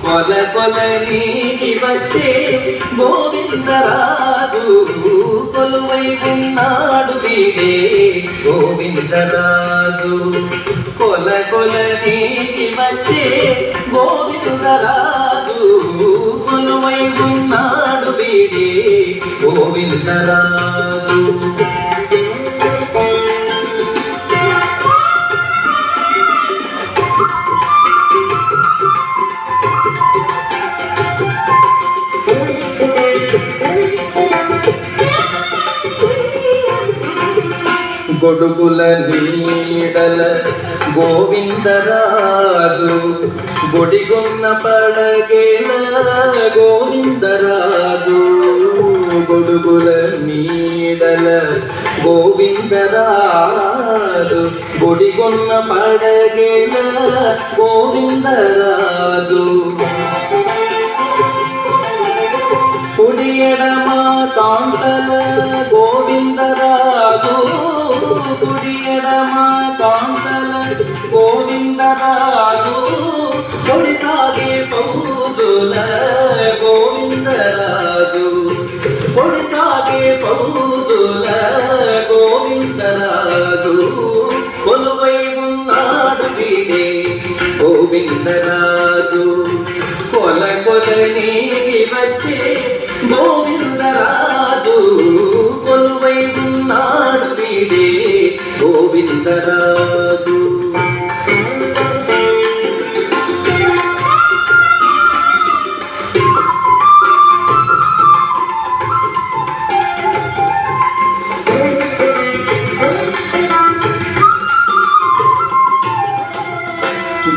కొల కొల నీకి వచ్చే గోవిందరాజు కొలువై ఉన్నాడు వీడే గోవిందరాజు కొల కొల నీకి వచ్చే గోవిందరాజు కొలువై ఉన్నాడు వీడే గోవిందరాజు గొడుగుల నీడల గోవిందరాజు గుడిగున్న పడగేల గోవిందరాజు గొడుగుల నీడల గోవిందరాజు గుడిగున్న పడగేల గోవిందరాజు కుడి ఎడమ కాంతల గోవిందరాజు కుడి ఎడమ కాంతల గోవిందరాజు కొడి సాగే పౌజుల గోవిందరాజు కొడి సాగే పౌజుల గోవిందరాజు కొలువై ఉన్నాడు వీడే గోవిందరాజు కొల కొల నీకి వచ్చే గోవిందరాజు కొలువై ఉన్నాడు వీడే గోవిందరాజు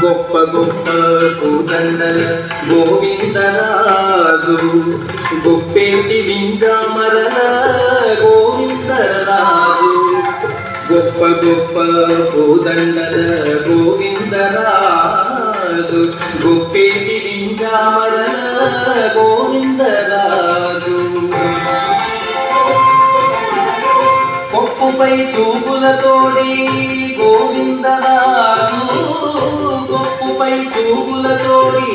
గొప్ప గొప్ప పూదండల గోవిందరాజు గొప్పేటి వింజామరణ గోవిందరాజు గొప్ప గొప్ప పూదండల గోవిందరాజు గొప్పేటి వింజామరణ గోవిందరాజు కొప్పుపై చూపులతోడి గోవిందరాజు కొప్పుపై చూపులతోడి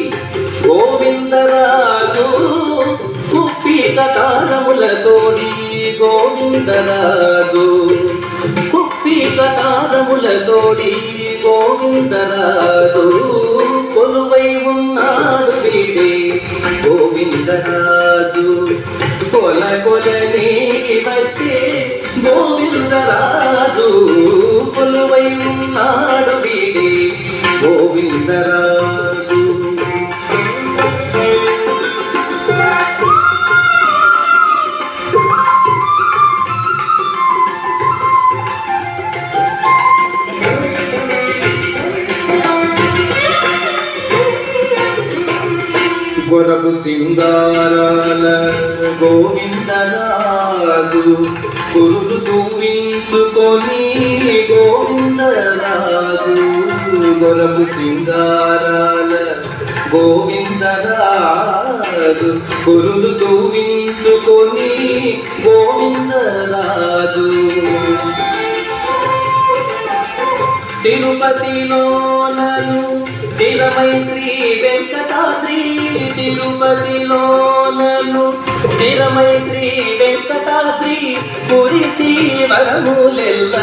గోవిందరాజు కుప్పిక తారములతోడి గోవిందరాజు కుప్పిక తారములతోడి గోవిందరాజు కొలువై ఉన్నాడు వీడే గోవిందరాజు కొల కొల నీకి వచ్చే గోవిందరాజు కొలువై ఉన్నాడు వీడే గోవిందరాజు గొరపు సింగారాల గోవిందరాజు కురులు తూవించుకొని గోవిందరాజు గొరపు సింగారాల గోవిందరాజు కురులు తూవించుకొని గోవిందరాజు తిరుపతిలోనను తిరమై శ్రీ వెంకటాద్రి తిరుపతిలోనను తిరమై శ్రీ వెంకటాద్రి కురిసి వరములెల్ల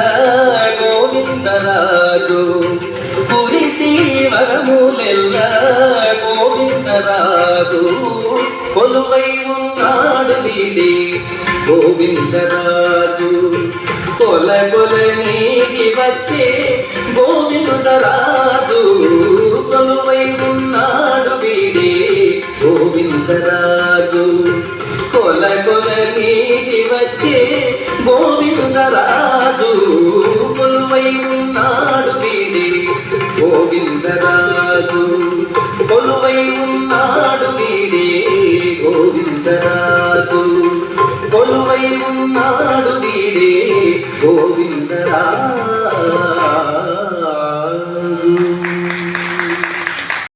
గోవిందరాజు కురిసి వరములెల్ల గోవిందరాజు కొలువై ఉన్నాడు వీడే గోవిందరాజు కొల కొల నీకి వచ్చే గోవిందరాజు కొలువై ఉన్నాడు వీడే గోవిందరాజు కొల కొల నీకి వచ్చే గోవిందరాజు కొలువై ఉన్నాడు